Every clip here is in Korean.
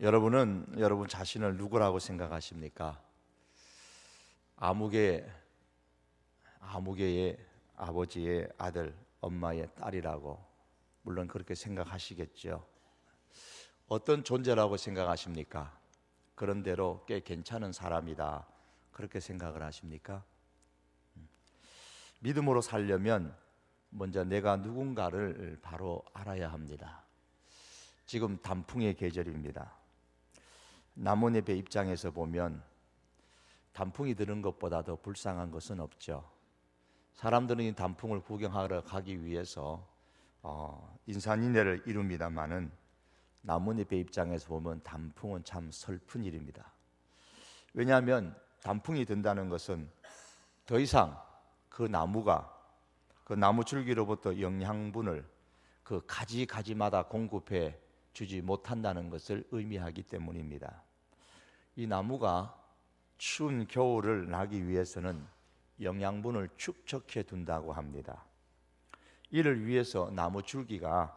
여러분은 여러분 자신을 누구라고 생각하십니까? 아무개의 아버지의 아들, 엄마의 딸이라고 물론 그렇게 생각하시겠죠. 어떤 존재라고 생각하십니까? 그런대로 꽤 괜찮은 사람이다 그렇게 생각을 하십니까? 믿음으로 살려면 먼저 내가 누군가를 바로 알아야 합니다. 지금 단풍의 계절입니다. 나뭇잎의 입장에서 보면 단풍이 드는 것보다 더 불쌍한 것은 없죠. 사람들은 이 단풍을 구경하러 가기 위해서 인산인해를 이룹니다마는 나뭇잎의 입장에서 보면 단풍은 참 슬픈 일입니다. 왜냐하면 단풍이 든다는 것은 더 이상 그 나무가 그 나무 줄기로부터 영양분을 그 가지마다 공급해 주지 못한다는 것을 의미하기 때문입니다. 이 나무가 추운 겨울을 나기 위해서는 영양분을 축적해 둔다고 합니다. 이를 위해서 나무 줄기가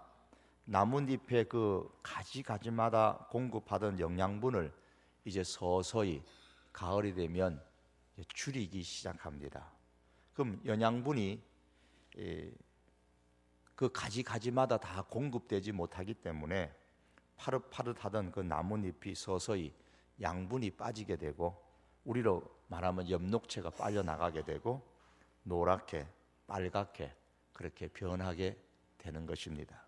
나뭇잎의 그 가지마다 공급하던 영양분을 이제 서서히 가을이 되면 줄이기 시작합니다. 그럼 영양분이 그 가지마다 다 공급되지 못하기 때문에 파릇파릇하던 그 나뭇잎이 서서히 양분이 빠지게 되고, 우리로 말하면 엽록체가 빠져나가게 되고 노랗게 빨갛게 그렇게 변하게 되는 것입니다.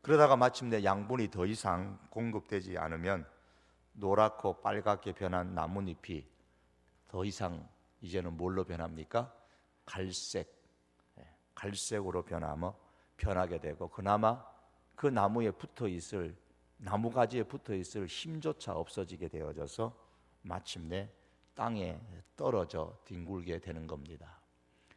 그러다가 마침내 양분이 더 이상 공급되지 않으면 노랗고 빨갛게 변한 나뭇잎이 더 이상 이제는 뭘로 변합니까? 갈색으로 변하게 되고, 그나마 그 나무에 붙어있을 나무가지에 붙어있을 힘조차 없어지게 되어져서 마침내 땅에 떨어져 뒹굴게 되는 겁니다.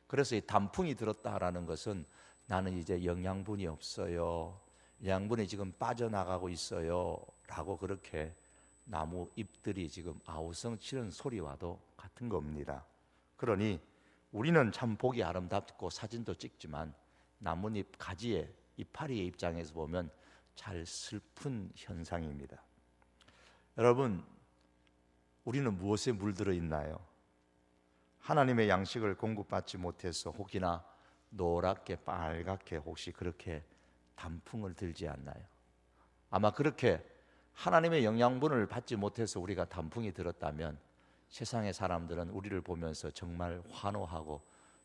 그래서 이 단풍이 들었다라는 것은 나는 이제 영양분이 없어요, 영양분이 지금 빠져나가고 있어요 라고 그렇게 나무 잎들이 지금 아우성치는 소리와도 같은 겁니다. 그러니 우리는 참 보기 아름답고 사진도 찍지만 나뭇잎 가지의 이파리의 입장에서 보면 잘 슬픈 현상입니다. 여러분, 우리는 무엇에 물들어 있나요? 하나님의 양식을 공급받지 못해서 혹이나 노랗게 빨갛게 혹시 그렇게 단풍을 들지 않나요? 아마 그렇게 하나님의 영양분을 받지 못해서 우리가 단풍이 들었다면 세상의 사람들은 우리를 보면서 정말 환호하고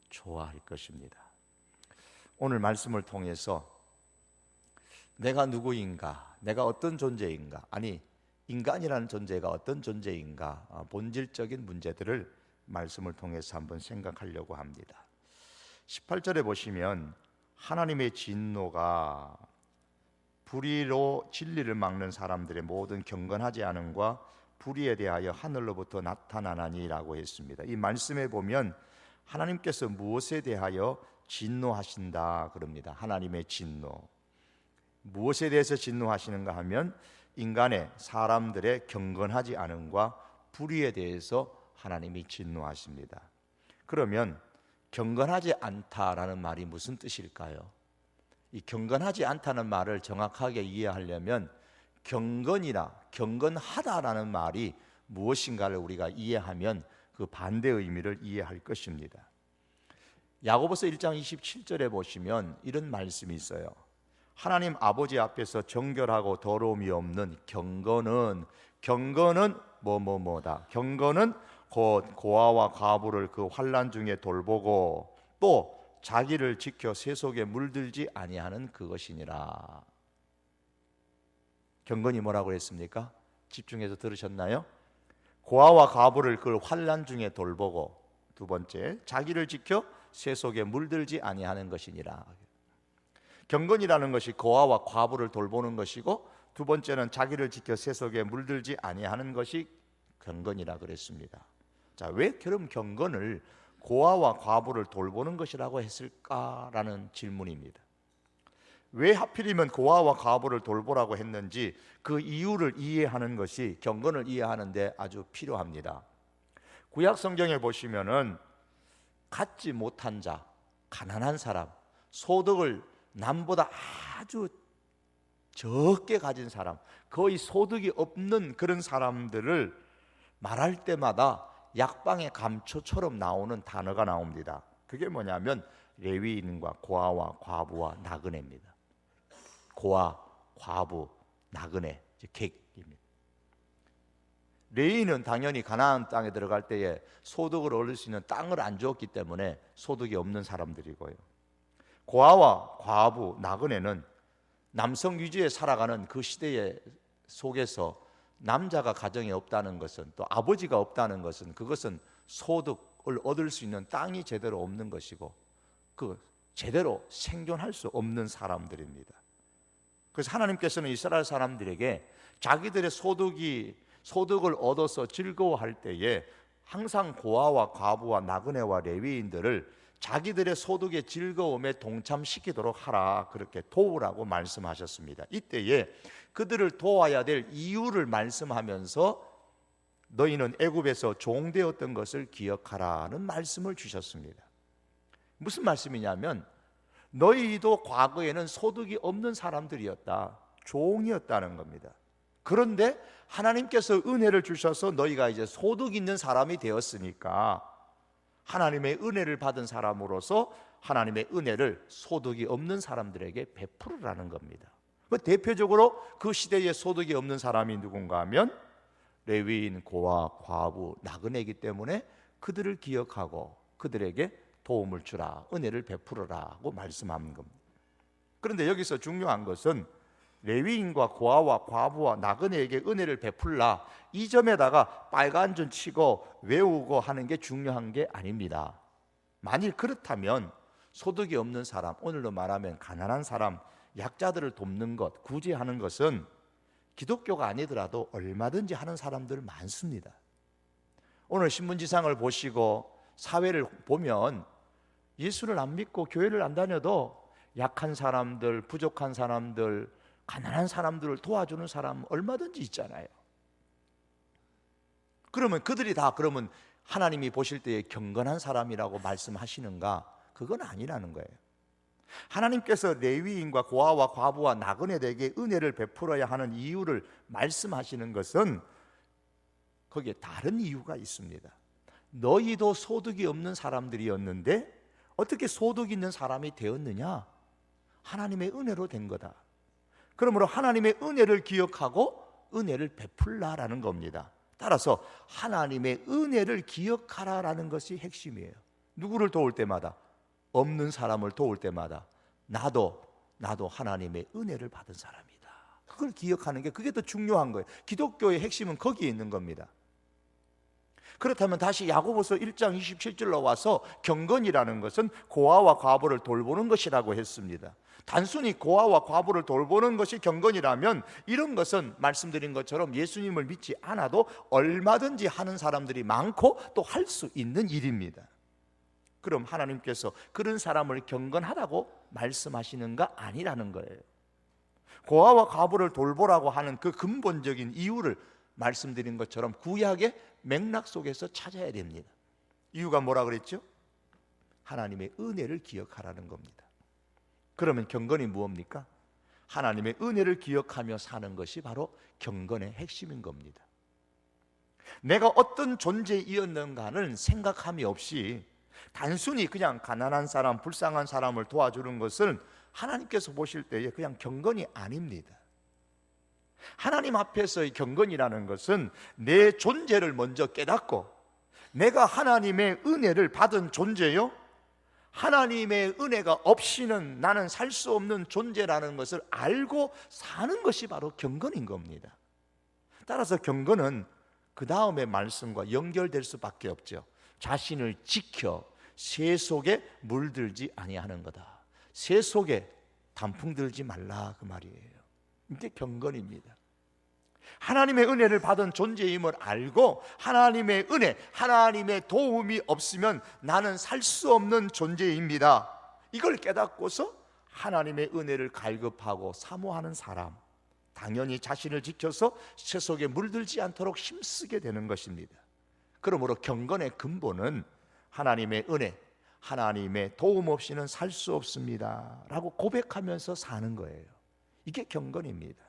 좋아할 것입니다. 오늘 말씀을 통해서 내가 누구인가, 내가 어떤 존재인가, 아니 인간이라는 존재가 어떤 존재인가, 본질적인 문제들을 말씀을 통해서 한번 생각하려고 합니다. 18절에 보시면 하나님의 진노가 불의로 진리를 막는 사람들의 모든 경건하지 않음과 불의에 대하여 하늘로부터 나타나나니라고 했습니다. 이 말씀에 보면 하나님께서 무엇에 대하여 진노하신다 그럽니다. 하나님의 진노. 무엇에 대해서 진노하시는가 하면 인간의 사람들의 경건하지 않음과 불의에 대해서 하나님이 진노하십니다. 그러면 경건하지 않다라는 말이 무슨 뜻일까요? 이 경건하지 않다는 말을 정확하게 이해하려면 경건하다라는 말이 무엇인가를 우리가 이해하면 그 반대 의미를 이해할 것입니다. 야고보서 1장 27절에 보시면 이런 말씀이 있어요. 하나님 아버지 앞에서 정결하고 더러움이 없는 경건은 뭐다. 경건은 곧 고아와 과부를 그 환난 중에 돌보고 또 자기를 지켜 세속에 물들지 아니하는 그것이니라. 경건이 뭐라고 했습니까? 집중해서 들으셨나요? 고아와 과부를 그 환난 중에 돌보고, 두 번째 자기를 지켜 세속에 물들지 아니하는 것이니라. 경건이라는 것이 고아와 과부를 돌보는 것이고, 두 번째는 자기를 지켜 세속에 물들지 아니하는 것이 경건이라 그랬습니다. 자, 왜 그럼 경건을 고아와 과부를 돌보는 것이라고 했을까라는 질문입니다. 왜 하필이면 고아와 과부를 돌보라고 했는지 그 이유를 이해하는 것이 경건을 이해하는데 아주 필요합니다. 구약 성경에 보시면은 갖지 못한 자, 가난한 사람, 소득을 남보다 아주 적게 가진 사람, 거의 소득이 없는 그런 사람들을 말할 때마다 약방의 감초처럼 나오는 단어가 나옵니다. 그게 뭐냐면 레위인과 고아와 과부와 나그네입니다. 고아, 과부, 나그네, 객입니다. 레위인은 당연히 가나안 땅에 들어갈 때에 소득을 얻을 수 있는 땅을 안 주었기 때문에 소득이 없는 사람들이고요. 고아와 과부, 나그네는 남성 위주에 살아가는 그 시대의 속에서 남자가 가정에 없다는 것은, 또 아버지가 없다는 것은, 그것은 소득을 얻을 수 있는 땅이 제대로 없는 것이고 그 제대로 생존할 수 없는 사람들입니다. 그래서 하나님께서는 이스라엘 사람들에게 자기들의 소득을 얻어서 즐거워할 때에 항상 고아와 과부와 나그네와 레위인들을 자기들의 소득의 즐거움에 동참시키도록 하라, 그렇게 도우라고 말씀하셨습니다. 이때에 그들을 도와야 될 이유를 말씀하면서 너희는 애굽에서 종되었던 것을 기억하라는 말씀을 주셨습니다. 무슨 말씀이냐면 너희도 과거에는 소득이 없는 사람들이었다, 종이었다는 겁니다. 그런데 하나님께서 은혜를 주셔서 너희가 이제 소득 있는 사람이 되었으니까 하나님의 은혜를 받은 사람으로서 하나님의 은혜를 소득이 없는 사람들에게 베풀으라는 겁니다. 대표적으로 그 시대에 소득이 없는 사람이 누군가 하면 레위인, 고아, 과부, 나그네이기 때문에 그들을 기억하고 그들에게 도움을 주라, 은혜를 베풀어라고 말씀하는 겁니다. 그런데 여기서 중요한 것은 레위인과 고아와 과부와 나그네에게 은혜를 베풀라, 이 점에다가 빨간 줄 치고 외우고 하는 게 중요한 게 아닙니다. 만일 그렇다면 소득이 없는 사람, 오늘로 말하면 가난한 사람, 약자들을 돕는 것, 구제하는 것은 기독교가 아니더라도 얼마든지 하는 사람들 많습니다. 오늘 신문지상을 보시고 사회를 보면 예수를 안 믿고 교회를 안 다녀도 약한 사람들, 부족한 사람들, 가난한 사람들을 도와주는 사람 얼마든지 있잖아요. 그러면 그들이 다 그러면 하나님이 보실 때에 경건한 사람이라고 말씀하시는가? 그건 아니라는 거예요. 하나님께서 레위인과 고아와 과부와 나그네에게 은혜를 베풀어야 하는 이유를 말씀하시는 것은 거기에 다른 이유가 있습니다. 너희도 소득이 없는 사람들이었는데 어떻게 소득 있는 사람이 되었느냐? 하나님의 은혜로 된 거다. 그러므로 하나님의 은혜를 기억하고 은혜를 베풀라라는 겁니다. 따라서 하나님의 은혜를 기억하라라는 것이 핵심이에요. 누구를 도울 때마다, 없는 사람을 도울 때마다 나도 하나님의 은혜를 받은 사람이다, 그걸 기억하는 게, 그게 더 중요한 거예요. 기독교의 핵심은 거기에 있는 겁니다. 그렇다면 다시 야고보서 1장 27절로 와서 경건이라는 것은 고아와 과부를 돌보는 것이라고 했습니다. 단순히 고아와 과부를 돌보는 것이 경건이라면 이런 것은 말씀드린 것처럼 예수님을 믿지 않아도 얼마든지 하는 사람들이 많고 또 할 수 있는 일입니다. 그럼 하나님께서 그런 사람을 경건하다고 말씀하시는가? 아니라는 거예요. 고아와 과부를 돌보라고 하는 그 근본적인 이유를 말씀드린 것처럼 구약의 맥락 속에서 찾아야 됩니다. 이유가 뭐라 그랬죠? 하나님의 은혜를 기억하라는 겁니다. 그러면 경건이 무엇입니까? 하나님의 은혜를 기억하며 사는 것이 바로 경건의 핵심인 겁니다. 내가 어떤 존재이었는가는 생각함이 없이 단순히 그냥 가난한 사람, 불쌍한 사람을 도와주는 것은 하나님께서 보실 때에 그냥 경건이 아닙니다. 하나님 앞에서의 경건이라는 것은 내 존재를 먼저 깨닫고 내가 하나님의 은혜를 받은 존재요, 하나님의 은혜가 없이는 나는 살 수 없는 존재라는 것을 알고 사는 것이 바로 경건인 겁니다. 따라서 경건은 그 다음의 말씀과 연결될 수밖에 없죠. 자신을 지켜 새 속에 물들지 아니하는 거다. 새 속에 단풍 들지 말라, 그 말이에요. 이게 경건입니다. 하나님의 은혜를 받은 존재임을 알고 하나님의 은혜, 하나님의 도움이 없으면 나는 살 수 없는 존재입니다. 이걸 깨닫고서 하나님의 은혜를 갈급하고 사모하는 사람, 당연히 자신을 지켜서 새 속에 물들지 않도록 힘쓰게 되는 것입니다. 그러므로 경건의 근본은 하나님의 은혜, 하나님의 도움 없이는 살 수 없습니다 라고 고백하면서 사는 거예요. 이게 경건입니다.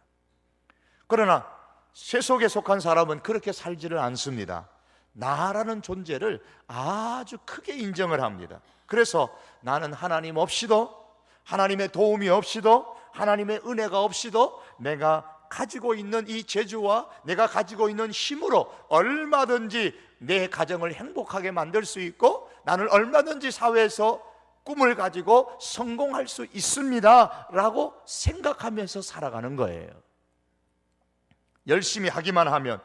그러나 세속에 속한 사람은 그렇게 살지를 않습니다. 나라는 존재를 아주 크게 인정을 합니다. 그래서 나는 하나님 없이도, 하나님의 도움이 없이도, 하나님의 은혜가 없이도 내가 가지고 있는 이 재주와 내가 가지고 있는 힘으로 얼마든지 내 가정을 행복하게 만들 수 있고, 나는 얼마든지 사회에서 꿈을 가지고 성공할 수 있습니다 라고 생각하면서 살아가는 거예요. 열심히 하기만 하면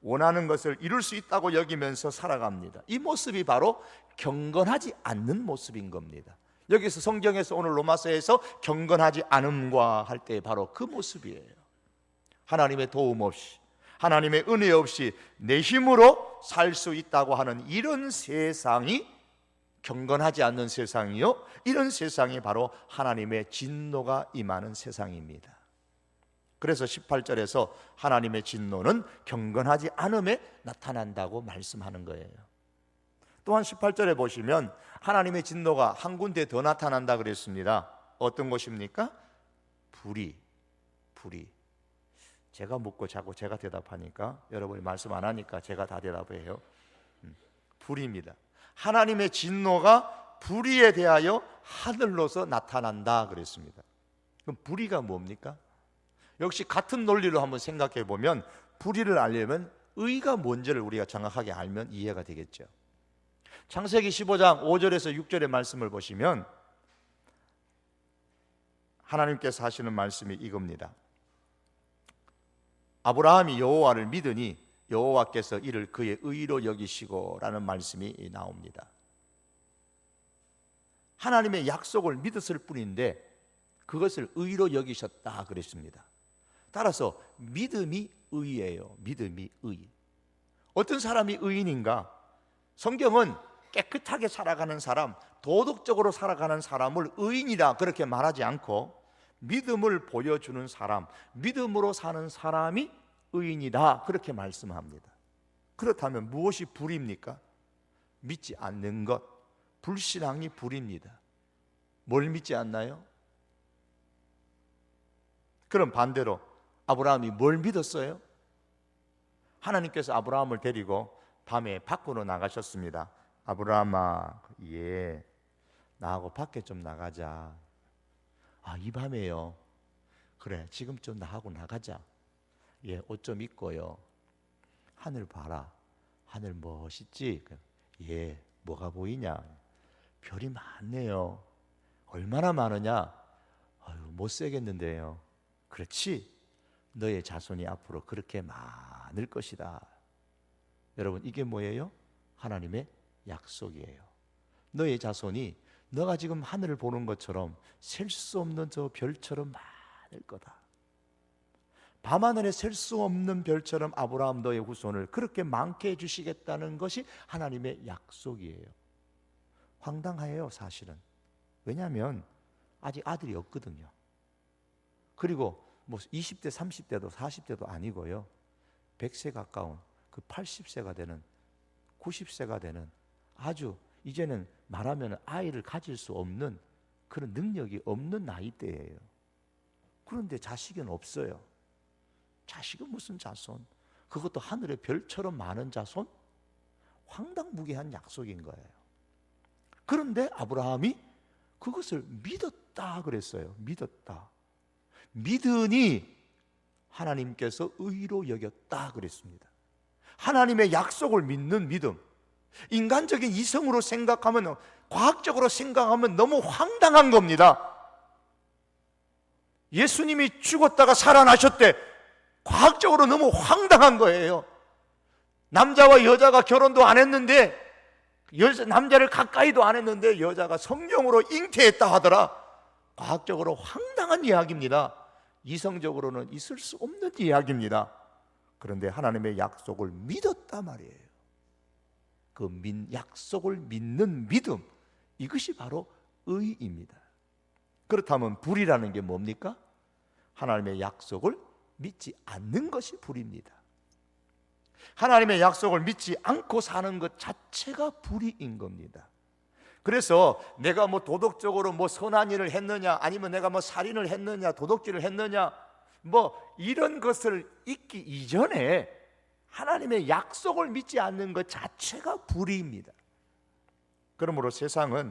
원하는 것을 이룰 수 있다고 여기면서 살아갑니다. 이 모습이 바로 경건하지 않는 모습인 겁니다. 여기서 성경에서 오늘 로마서에서 경건하지 않음과 할 때 바로 그 모습이에요. 하나님의 도움 없이, 하나님의 은혜 없이 내 힘으로 살 수 있다고 하는 이런 세상이 경건하지 않는 세상이요, 이런 세상이 바로 하나님의 진노가 임하는 세상입니다. 그래서 18절에서 하나님의 진노는 경건하지 않음에 나타난다고 말씀하는 거예요. 또한 18절에 보시면 하나님의 진노가 한 군데 더 나타난다 그랬습니다. 어떤 것입니까? 불의. 제가 묻고 자꾸 제가 대답하니까 여러분이 말씀 안 하니까 제가 다 대답해요. 불의입니다. 하나님의 진노가 불의에 대하여 하늘로서 나타난다 그랬습니다. 그럼 불의가 뭡니까? 역시 같은 논리로 한번 생각해 보면 불의를 알려면 의가 뭔지를 우리가 정확하게 알면 이해가 되겠죠. 창세기 15장 5절에서 6절의 말씀을 보시면 하나님께서 하시는 말씀이 이겁니다. 아브라함이 여호와를 믿으니 여호와께서 이를 그의 의로 여기시고 라는 말씀이 나옵니다. 하나님의 약속을 믿었을 뿐인데 그것을 의로 여기셨다 그랬습니다. 따라서 믿음이 의예요. 믿음이 의. 어떤 사람이 의인인가? 성경은 깨끗하게 살아가는 사람, 도덕적으로 살아가는 사람을 의인이라 그렇게 말하지 않고 믿음을 보여주는 사람, 믿음으로 사는 사람이 의인이다 그렇게 말씀합니다. 그렇다면 무엇이 불입니까? 믿지 않는 것, 불신앙이 불입니다. 뭘 믿지 않나요? 그럼 반대로 아브라함이 뭘 믿었어요? 하나님께서 아브라함을 데리고 밤에 밖으로 나가셨습니다. 아브라함아, 예, 나하고 밖에 좀 나가자. 아, 이 밤에요? 그래, 지금 좀 나하고 나가자. 예, 옷 좀 입고요. 하늘 봐라. 하늘 멋있지? 예, 뭐가 보이냐? 별이 많네요. 얼마나 많으냐? 아유, 못 세겠는데요. 그렇지? 너의 자손이 앞으로 그렇게 많을 것이다. 여러분, 이게 뭐예요? 하나님의 약속이에요. 너의 자손이 너가 지금 하늘을 보는 것처럼 셀 수 없는 저 별처럼 많을 거다. 밤하늘에 셀 수 없는 별처럼 아브라함 너의 후손을 그렇게 많게 해주시겠다는 것이 하나님의 약속이에요. 황당해요, 사실은. 왜냐하면 아직 아들이 없거든요. 그리고 뭐 20대, 30대도 40대도 아니고요. 100세 가까운 그 80세가 되는 90세가 되는 아주 이제는 말하면 아이를 가질 수 없는 그런 능력이 없는 나이대예요. 그런데 자식은 없어요. 자식은 무슨 자손? 그것도 하늘의 별처럼 많은 자손? 황당무계한 약속인 거예요. 그런데 아브라함이 그것을 믿었다 그랬어요. 믿었다. 믿으니 하나님께서 의로 여겼다 그랬습니다. 하나님의 약속을 믿는 믿음. 인간적인 이성으로 생각하면, 과학적으로 생각하면 너무 황당한 겁니다. 예수님이 죽었다가 살아나셨대. 과학적으로 너무 황당한 거예요. 남자와 여자가 결혼도 안 했는데, 남자를 가까이도 안 했는데 여자가 성령으로 잉태했다 하더라. 과학적으로 황당한 이야기입니다. 이성적으로는 있을 수 없는 이야기입니다. 그런데 하나님의 약속을 믿었단 말이에요. 그 약속을 믿는 믿음, 이것이 바로 의입니다. 그렇다면 불이라는 게 뭡니까? 하나님의 약속을 믿지 않는 것이 불입니다. 하나님의 약속을 믿지 않고 사는 것 자체가 불의인 겁니다. 그래서 내가 뭐 도덕적으로 뭐 선한 일을 했느냐, 아니면 내가 뭐 살인을 했느냐, 도둑질을 했느냐, 뭐 이런 것을 잊기 이전에 하나님의 약속을 믿지 않는 것 자체가 불의입니다. 그러므로 세상은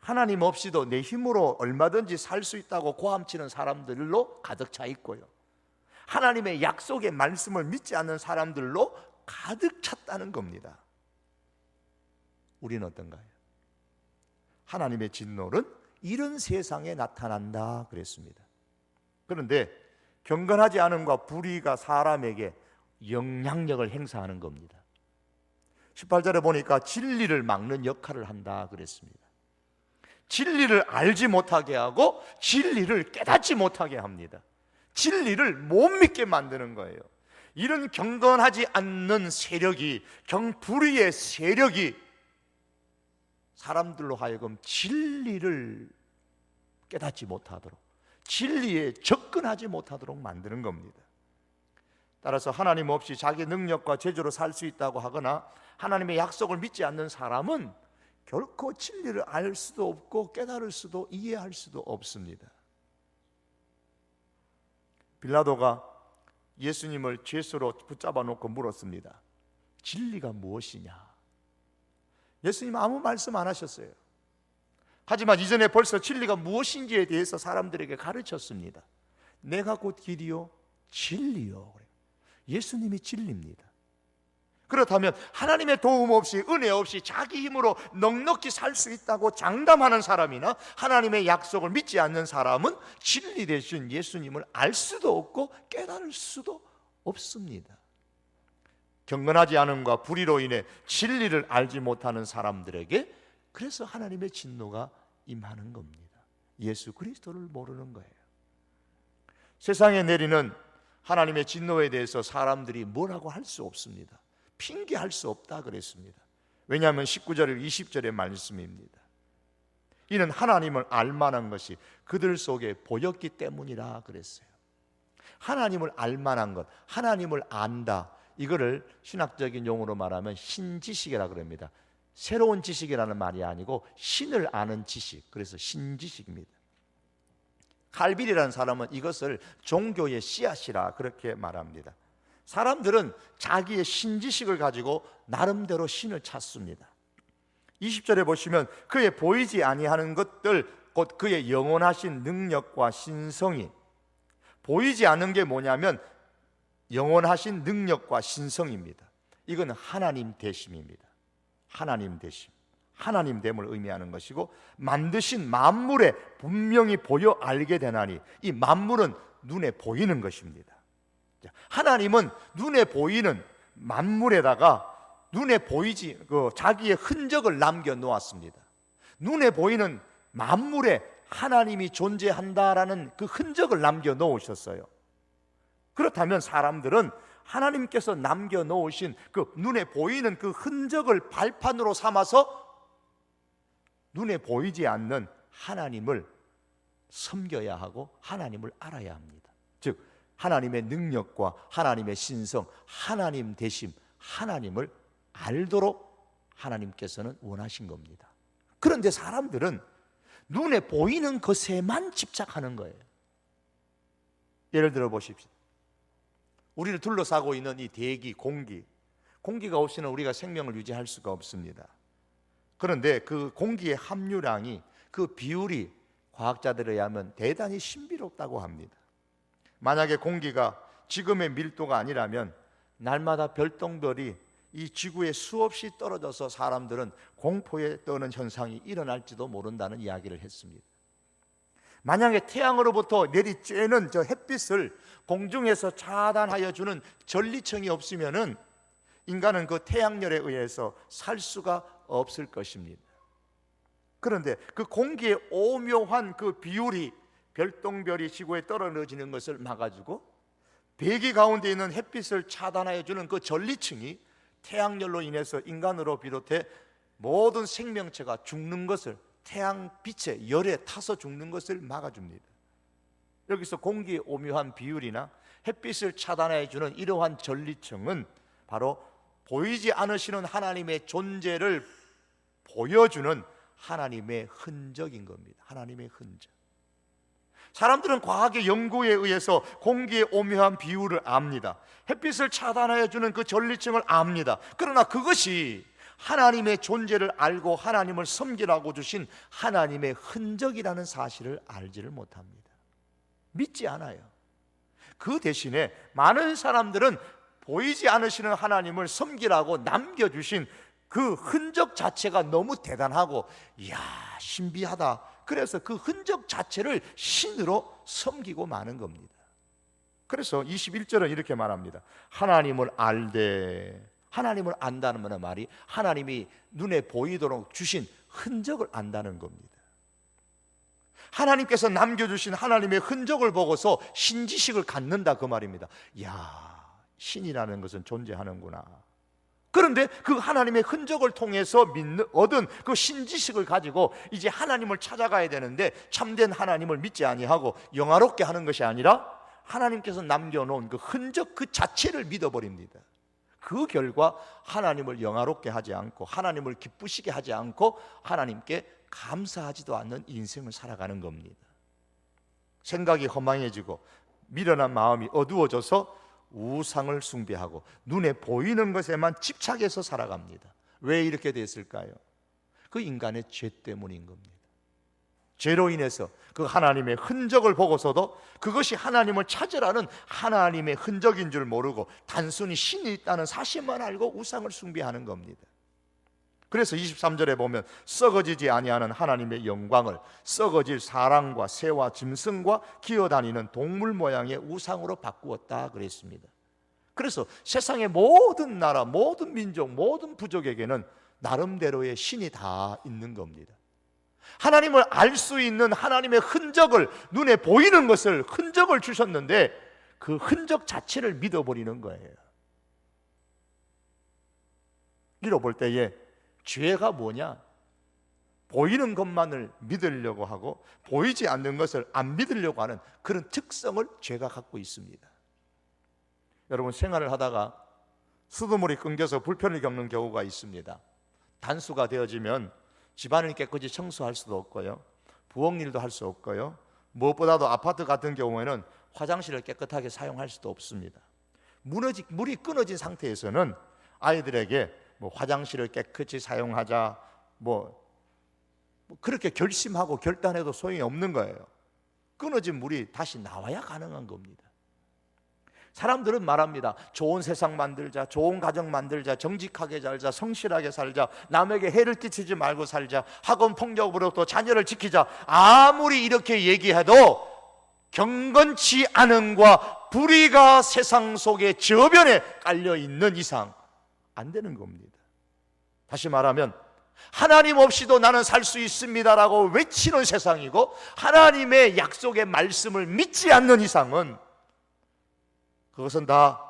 하나님 없이도 내 힘으로 얼마든지 살 수 있다고 고함치는 사람들로 가득 차 있고요, 하나님의 약속의 말씀을 믿지 않는 사람들로 가득 찼다는 겁니다. 우리는 어떤가요? 하나님의 진노는 이런 세상에 나타난다 그랬습니다. 그런데 경건하지 않음과 불의가 사람에게 영향력을 행사하는 겁니다. 18절에 보니까 진리를 막는 역할을 한다 그랬습니다. 진리를 알지 못하게 하고 진리를 깨닫지 못하게 합니다. 진리를 못 믿게 만드는 거예요. 이런 경건하지 않는 세력이, 불의의 세력이 사람들로 하여금 진리를 깨닫지 못하도록, 진리에 접근하지 못하도록 만드는 겁니다. 따라서 하나님 없이 자기 능력과 재주로 살 수 있다고 하거나 하나님의 약속을 믿지 않는 사람은 결코 진리를 알 수도 없고 깨달을 수도 이해할 수도 없습니다. 빌라도가 예수님을 죄수로 붙잡아 놓고 물었습니다. 진리가 무엇이냐? 예수님 아무 말씀 안 하셨어요. 하지만 이전에 벌써 진리가 무엇인지에 대해서 사람들에게 가르쳤습니다. 내가 곧 길이요 진리요. 예수님이 진리입니다. 그렇다면 하나님의 도움 없이, 은혜 없이 자기 힘으로 넉넉히 살 수 있다고 장담하는 사람이나 하나님의 약속을 믿지 않는 사람은 진리 되신 예수님을 알 수도 없고 깨달을 수도 없습니다. 경건하지 않음과 불의로 인해 진리를 알지 못하는 사람들에게 그래서 하나님의 진노가 임하는 겁니다. 예수 그리스도를 모르는 거예요. 세상에 내리는 하나님의 진노에 대해서 사람들이 뭐라고 할 수 없습니다. 핑계할 수 없다 그랬습니다. 왜냐하면 19절 20절의 말씀입니다. 이는 하나님을 알만한 것이 그들 속에 보였기 때문이라 그랬어요. 하나님을 알만한 것, 하나님을 안다, 이거를 신학적인 용어로 말하면 신지식이라 그럽니다. 새로운 지식이라는 말이 아니고 신을 아는 지식, 그래서 신지식입니다. 칼빌이라는 사람은 이것을 종교의 씨앗이라 그렇게 말합니다. 사람들은 자기의 신지식을 가지고 나름대로 신을 찾습니다. 20절에 보시면 그의 보이지 아니하는 것들, 곧 그의 영원하신 능력과 신성이, 보이지 않는 게 뭐냐면 영원하신 능력과 신성입니다. 이건 하나님 되심입니다. 하나님 되심, 하나님 됨을 의미하는 것이고, 만드신 만물에 분명히 보여 알게 되나니, 이 만물은 눈에 보이는 것입니다. 하나님은 눈에 보이는 만물에다가 눈에 보이지 자기의 흔적을 남겨 놓았습니다. 눈에 보이는 만물에 하나님이 존재한다라는 그 흔적을 남겨 놓으셨어요. 그렇다면 사람들은 하나님께서 남겨 놓으신 그 눈에 보이는 그 흔적을 발판으로 삼아서 눈에 보이지 않는 하나님을 섬겨야 하고 하나님을 알아야 합니다. 즉 하나님의 능력과 하나님의 신성, 하나님 되심, 하나님을 알도록 하나님께서는 원하신 겁니다. 그런데 사람들은 눈에 보이는 것에만 집착하는 거예요. 예를 들어 보십시오. 우리를 둘러싸고 있는 이 대기, 공기가 없이는 우리가 생명을 유지할 수가 없습니다. 그런데 그 공기의 함유량이, 그 비율이 과학자들에 의하면 대단히 신비롭다고 합니다. 만약에 공기가 지금의 밀도가 아니라면 날마다 별똥별이 이 지구에 수없이 떨어져서 사람들은 공포에 떠는 현상이 일어날지도 모른다는 이야기를 했습니다. 만약에 태양으로부터 내리쬐는 저 햇빛을 공중에서 차단하여 주는 전리층이 없으면은 인간은 그 태양열에 의해서 살 수가 없을 것입니다. 그런데 그 공기의 오묘한 그 비율이 별똥별이 지구에 떨어지는 것을 막아주고, 대기 가운데 있는 햇빛을 차단하여 주는 그 전리층이 태양열로 인해서 인간으로 비롯해 모든 생명체가 죽는 것을, 태양빛의 열에 타서 죽는 것을 막아줍니다. 여기서 공기의 오묘한 비율이나 햇빛을 차단해 주는 이러한 전리층은 바로 보이지 않으시는 하나님의 존재를 보여주는 하나님의 흔적인 겁니다. 하나님의 흔적. 사람들은 과학의 연구에 의해서 공기의 오묘한 비율을 압니다. 햇빛을 차단해 주는 그 전리층을 압니다. 그러나 그것이 하나님의 존재를 알고 하나님을 섬기라고 주신 하나님의 흔적이라는 사실을 알지를 못합니다. 믿지 않아요. 그 대신에 많은 사람들은 보이지 않으시는 하나님을 섬기라고 남겨주신 그 흔적 자체가 너무 대단하고 이야 신비하다. 그래서 그 흔적 자체를 신으로 섬기고 마는 겁니다. 그래서 21절은 이렇게 말합니다. 하나님을 알되, 하나님을 안다는 말이 하나님이 눈에 보이도록 주신 흔적을 안다는 겁니다. 하나님께서 남겨주신 하나님의 흔적을 보고서 신지식을 갖는다 그 말입니다. 이야 신이라는 것은 존재하는구나. 그런데 그 하나님의 흔적을 통해서 얻은 그 신지식을 가지고 이제 하나님을 찾아가야 되는데 참된 하나님을 믿지 아니하고 영화롭게 하는 것이 아니라 하나님께서 남겨놓은 그 흔적 그 자체를 믿어버립니다. 그 결과 하나님을 영화롭게 하지 않고 하나님을 기쁘시게 하지 않고 하나님께 감사하지도 않는 인생을 살아가는 겁니다. 생각이 허망해지고 미련한 마음이 어두워져서 우상을 숭배하고 눈에 보이는 것에만 집착해서 살아갑니다. 왜 이렇게 됐을까요? 그 인간의 죄 때문인 겁니다. 죄로 인해서 그 하나님의 흔적을 보고서도 그것이 하나님을 찾으라는 하나님의 흔적인 줄 모르고 단순히 신이 있다는 사실만 알고 우상을 숭배하는 겁니다. 그래서 23절에 보면 썩어지지 아니하는 하나님의 영광을 썩어질 사람과 새와 짐승과 기어다니는 동물 모양의 우상으로 바꾸었다 그랬습니다. 그래서 세상의 모든 나라, 모든 민족, 모든 부족에게는 나름대로의 신이 다 있는 겁니다. 하나님을 알 수 있는 하나님의 흔적을, 눈에 보이는 것을 흔적을 주셨는데 그 흔적 자체를 믿어버리는 거예요. 잃어볼 때에 죄가 뭐냐? 보이는 것만을 믿으려고 하고 보이지 않는 것을 안 믿으려고 하는 그런 특성을 죄가 갖고 있습니다. 여러분 생활을 하다가 수돗물이 끊겨서 불편을 겪는 경우가 있습니다. 단수가 되어지면 집안을 깨끗이 청소할 수도 없고요, 부엌일도 할 수 없고요, 무엇보다도 아파트 같은 경우에는 화장실을 깨끗하게 사용할 수도 없습니다. 물이 끊어진 상태에서는 아이들에게 화장실을 깨끗이 사용하자 그렇게 결심하고 결단해도 소용이 없는 거예요. 끊어진 물이 다시 나와야 가능한 겁니다. 사람들은 말합니다. 좋은 세상 만들자, 좋은 가정 만들자, 정직하게 살자, 성실하게 살자, 남에게 해를 끼치지 말고 살자, 학원 폭력으로부터 자녀를 지키자. 아무리 이렇게 얘기해도 경건치 않음과 불의가 세상 속에 저변에 깔려있는 이상 안 되는 겁니다. 다시 말하면 하나님 없이도 나는 살 수 있습니다라고 외치는 세상이고 하나님의 약속의 말씀을 믿지 않는 이상은 그것은 다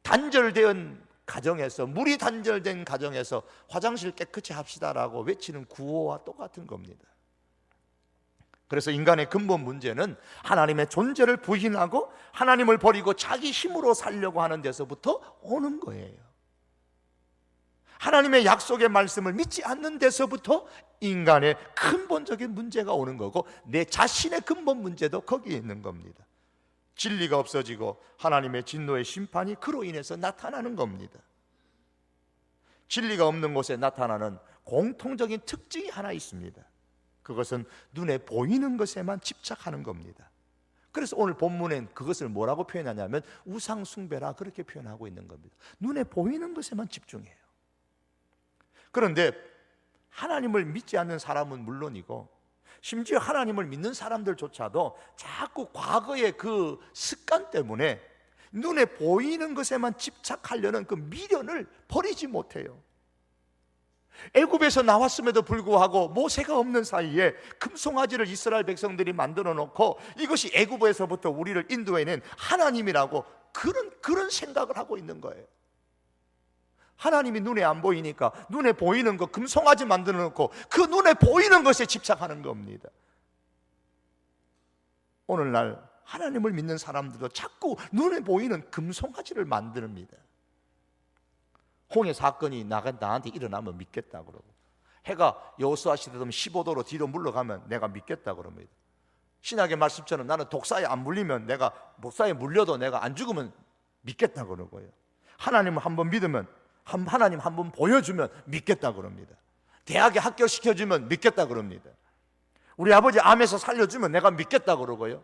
단절된 가정에서, 물이 단절된 가정에서 화장실 깨끗이 합시다라고 외치는 구호와 똑같은 겁니다. 그래서 인간의 근본 문제는 하나님의 존재를 부인하고 하나님을 버리고 자기 힘으로 살려고 하는 데서부터 오는 거예요. 하나님의 약속의 말씀을 믿지 않는 데서부터 인간의 근본적인 문제가 오는 거고 내 자신의 근본 문제도 거기에 있는 겁니다. 진리가 없어지고 하나님의 진노의 심판이 그로 인해서 나타나는 겁니다. 진리가 없는 곳에 나타나는 공통적인 특징이 하나 있습니다. 그것은 눈에 보이는 것에만 집착하는 겁니다. 그래서 오늘 본문엔 그것을 뭐라고 표현하냐면 우상 숭배라 그렇게 표현하고 있는 겁니다. 눈에 보이는 것에만 집중해요. 그런데 하나님을 믿지 않는 사람은 물론이고 심지어 하나님을 믿는 사람들조차도 자꾸 과거의 그 습관 때문에 눈에 보이는 것에만 집착하려는 그 미련을 버리지 못해요. 애굽에서 나왔음에도 불구하고 모세가 없는 사이에 금송아지를 이스라엘 백성들이 만들어 놓고 이것이 애굽에서부터 우리를 인도해낸 하나님이라고 그런 생각을 하고 있는 거예요. 하나님이 눈에 안 보이니까 눈에 보이는 거 금송아지 만들어 놓고 그 눈에 보이는 것에 집착하는 겁니다. 오늘날 하나님을 믿는 사람들도 자꾸 눈에 보이는 금송아지를 만듭니다. 홍해 사건이 나한테 일어나면 믿겠다 그러고 해가 여호수아 시대 되면 15도로 뒤로 물러가면 내가 믿겠다 그럽니다. 신약의 말씀처럼 나는 독사에 안 물리면, 내가 독사에 물려도 내가 안 죽으면 믿겠다 그러고요. 하나님을 한번 믿으면, 하나님 한번 보여주면 믿겠다 그럽니다. 대학에 합격시켜주면 믿겠다 그럽니다. 우리 아버지 암에서 살려주면 내가 믿겠다 그러고요.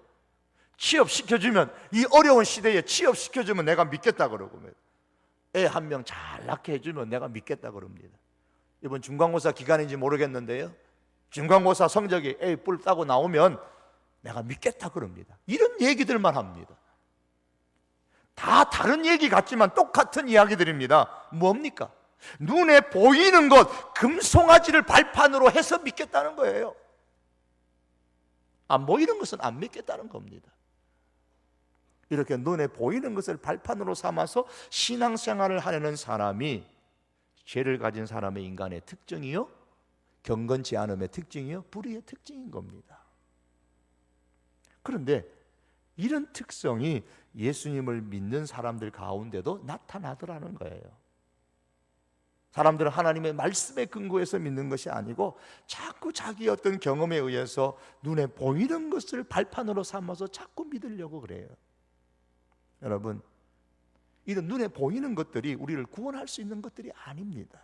취업시켜주면, 이 어려운 시대에 취업시켜주면 내가 믿겠다 그러고, 애 한 명 잘 낳게 해주면 내가 믿겠다 그럽니다. 이번 중간고사 기간인지 모르겠는데요, 중간고사 성적이 A 뿔 따고 나오면 내가 믿겠다 그럽니다. 이런 얘기들만 합니다. 다 다른 얘기 같지만 똑같은 이야기들입니다. 뭡니까? 눈에 보이는 것, 금송아지를 발판으로 해서 믿겠다는 거예요. 안 보이는 것은 안 믿겠다는 겁니다. 이렇게 눈에 보이는 것을 발판으로 삼아서 신앙생활을 하려는 사람이, 죄를 가진 사람의 인간의 특징이요, 경건치 않음의 특징이요, 불의의 특징인 겁니다. 그런데 이런 특성이 예수님을 믿는 사람들 가운데도 나타나더라는 거예요. 사람들은 하나님의 말씀에 근거해서 믿는 것이 아니고 자꾸 자기 어떤 경험에 의해서 눈에 보이는 것을 발판으로 삼아서 자꾸 믿으려고 그래요. 여러분, 이런 눈에 보이는 것들이 우리를 구원할 수 있는 것들이 아닙니다.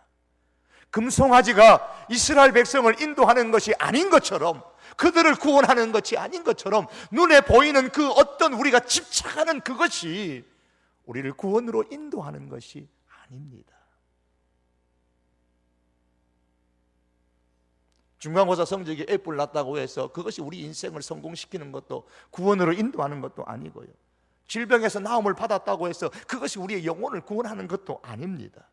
금송아지가 이스라엘 백성을 인도하는 것이 아닌 것처럼, 그들을 구원하는 것이 아닌 것처럼, 눈에 보이는 그 어떤 우리가 집착하는 그것이 우리를 구원으로 인도하는 것이 아닙니다. 중간고사 성적이 A뿔 났다고 해서 그것이 우리 인생을 성공시키는 것도 구원으로 인도하는 것도 아니고요, 질병에서 나음을 받았다고 해서 그것이 우리의 영혼을 구원하는 것도 아닙니다.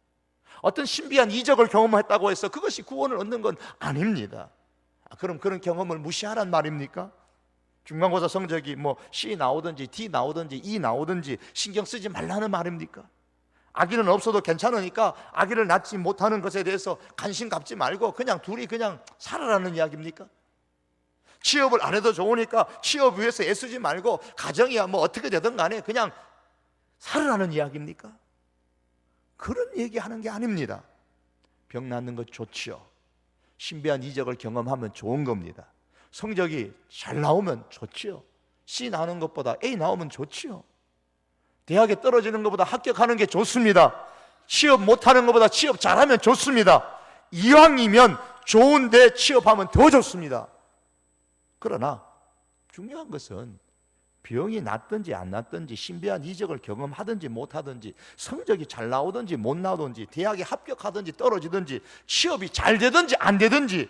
어떤 신비한 이적을 경험했다고 해서 그것이 구원을 얻는 건 아닙니다. 그럼 그런 경험을 무시하란 말입니까? 중간고사 성적이 뭐 C 나오든지 D 나오든지 E 나오든지 신경 쓰지 말라는 말입니까? 아기는 없어도 괜찮으니까 아기를 낳지 못하는 것에 대해서 관심 갖지 말고 그냥 둘이 그냥 살아라는 이야기입니까? 취업을 안 해도 좋으니까 취업 위해서 애쓰지 말고 가정이야 뭐 어떻게 되든 간에 그냥 살아라는 이야기입니까? 그런 얘기하는 게 아닙니다. 병 낫는 것 좋지요. 신비한 이적을 경험하면 좋은 겁니다. 성적이 잘 나오면 좋지요. C 나오는 것보다 A 나오면 좋지요. 대학에 떨어지는 것보다 합격하는 게 좋습니다. 취업 못하는 것보다 취업 잘하면 좋습니다. 이왕이면 좋은데 취업하면 더 좋습니다. 그러나 중요한 것은 병이 낫든지 안 낫든지, 신비한 이적을 경험하든지 못하든지, 성적이 잘 나오든지 못 나오든지, 대학에 합격하든지 떨어지든지, 취업이 잘 되든지 안 되든지,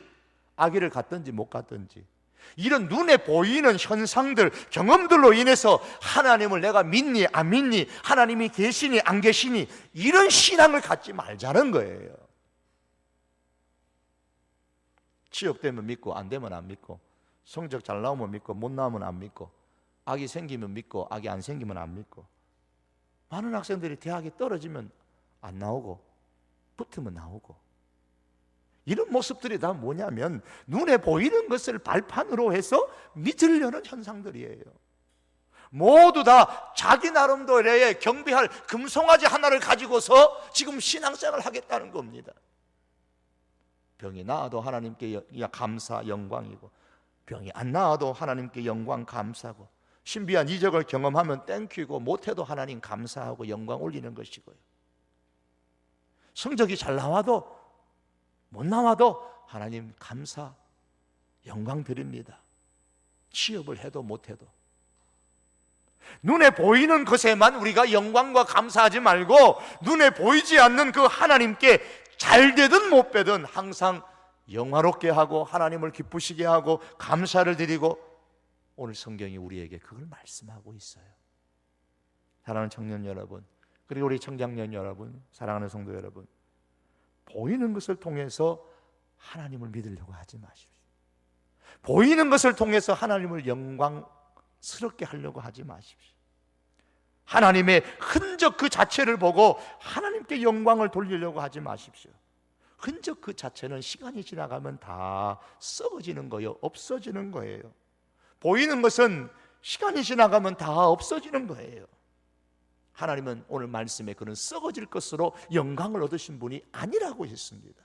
아기를 갖든지 못 갖든지, 이런 눈에 보이는 현상들, 경험들로 인해서 하나님을 내가 믿니 안 믿니, 하나님이 계시니 안 계시니, 이런 신앙을 갖지 말자는 거예요. 취업되면 믿고 안 되면 안 믿고, 성적 잘 나오면 믿고 못 나오면 안 믿고, 아기 생기면 믿고 아기 안 생기면 안 믿고, 많은 학생들이 대학에 떨어지면 안 나오고 붙으면 나오고, 이런 모습들이 다 뭐냐면 눈에 보이는 것을 발판으로 해서 믿으려는 현상들이에요. 모두 다 자기 나름대로의 경배할 금송아지 하나를 가지고서 지금 신앙생활을 하겠다는 겁니다. 병이 나아도 하나님께 감사 영광이고, 병이 안 나아도 하나님께 영광 감사고, 신비한 이적을 경험하면 땡큐고, 못해도 하나님 감사하고 영광 올리는 것이고요, 성적이 잘 나와도 못 나와도 하나님 감사 영광 드립니다. 취업을 해도 못해도 눈에 보이는 것에만 우리가 영광과 감사하지 말고, 눈에 보이지 않는 그 하나님께 잘 되든 못 되든 항상 영화롭게 하고 하나님을 기쁘시게 하고 감사를 드리고, 오늘 성경이 우리에게 그걸 말씀하고 있어요. 사랑하는 청년 여러분, 그리고 우리 청장년 여러분, 사랑하는 성도 여러분, 보이는 것을 통해서 하나님을 믿으려고 하지 마십시오. 보이는 것을 통해서 하나님을 영광스럽게 하려고 하지 마십시오. 하나님의 흔적 그 자체를 보고 하나님께 영광을 돌리려고 하지 마십시오. 흔적 그 자체는 시간이 지나가면 다 썩어지는 거예요. 없어지는 거예요. 보이는 것은 시간이 지나가면 다 없어지는 거예요. 하나님은 오늘 말씀에 그런 썩어질 것으로 영광을 얻으신 분이 아니라고 했습니다.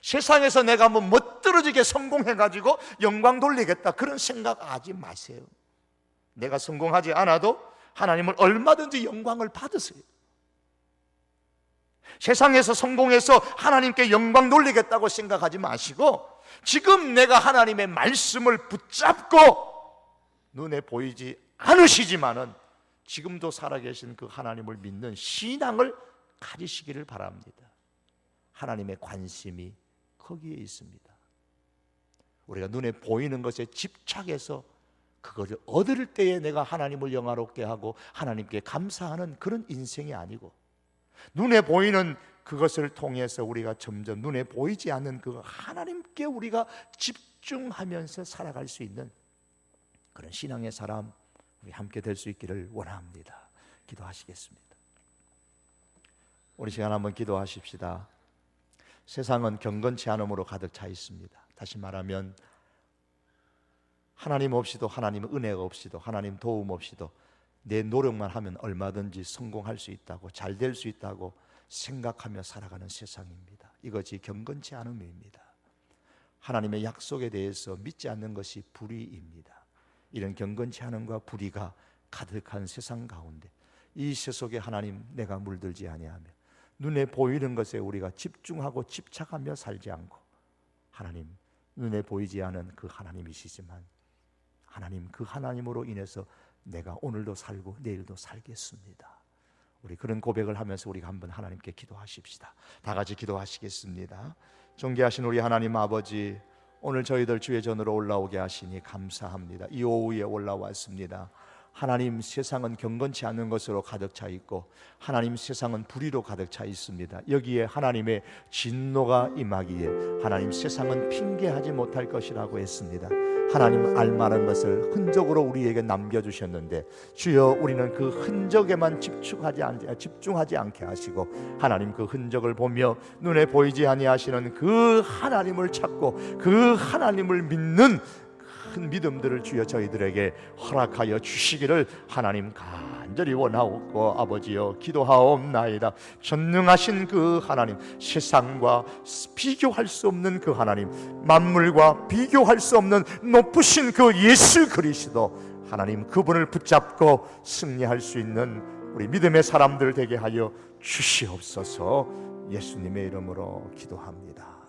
세상에서 내가 뭐 멋들어지게 성공해가지고 영광 돌리겠다, 그런 생각하지 마세요. 내가 성공하지 않아도 하나님은 얼마든지 영광을 받으세요. 세상에서 성공해서 하나님께 영광 돌리겠다고 생각하지 마시고, 지금 내가 하나님의 말씀을 붙잡고 눈에 보이지 않으시지만은 지금도 살아계신 그 하나님을 믿는 신앙을 가지시기를 바랍니다. 하나님의 관심이 거기에 있습니다. 우리가 눈에 보이는 것에 집착해서 그것을 얻을 때에 내가 하나님을 영화롭게 하고 하나님께 감사하는 그런 인생이 아니고, 눈에 보이는 그것을 통해서 우리가 점점 눈에 보이지 않는 그 하나님께 우리가 집중하면서 살아갈 수 있는 그런 신앙의 사람, 우리 함께 될 수 있기를 원합니다. 기도하시겠습니다. 우리 시간 한번 기도하십시다. 세상은 경건치 않음으로 가득 차 있습니다. 다시 말하면 하나님 없이도, 하나님 은혜가 없이도, 하나님 도움 없이도 내 노력만 하면 얼마든지 성공할 수 있다고, 잘 될 수 있다고 생각하며 살아가는 세상입니다. 이것이 경건치 않음입니다. 하나님의 약속에 대해서 믿지 않는 것이 불의입니다. 이런 경건치 않음과 불의가 가득한 세상 가운데 이 세속에 하나님 내가 물들지 아니하며 눈에 보이는 것에 우리가 집중하고 집착하며 살지 않고, 하나님 눈에 보이지 않은 그 하나님이시지만 하나님, 그 하나님으로 인해서 내가 오늘도 살고 내일도 살겠습니다. 우리 그런 고백을 하면서 우리가 한번 하나님께 기도하십시다. 다 같이 기도하시겠습니다. 존귀하신 우리 하나님 아버지, 오늘 저희들 주의 전으로 올라오게 하시니 감사합니다. 이 오후에 올라왔습니다. 하나님, 세상은 경건치 않은 것으로 가득 차 있고 하나님, 세상은 불의로 가득 차 있습니다. 여기에 하나님의 진노가 임하기에 하나님, 세상은 핑계하지 못할 것이라고 했습니다. 하나님, 알만한 것을 흔적으로 우리에게 남겨주셨는데 주여, 우리는 그 흔적에만 집중하지 않게 하시고 하나님, 그 흔적을 보며 눈에 보이지 아니하시는 그 하나님을 찾고 그 하나님을 믿는 큰 믿음들을 주여 저희들에게 허락하여 주시기를 하나님 간절히 원하옵고, 아버지여 기도하옵나이다. 전능하신 그 하나님, 세상과 비교할 수 없는 그 하나님, 만물과 비교할 수 없는 높으신 그 예수 그리스도 하나님, 그분을 붙잡고 승리할 수 있는 우리 믿음의 사람들 되게 하여 주시옵소서. 예수님의 이름으로 기도합니다.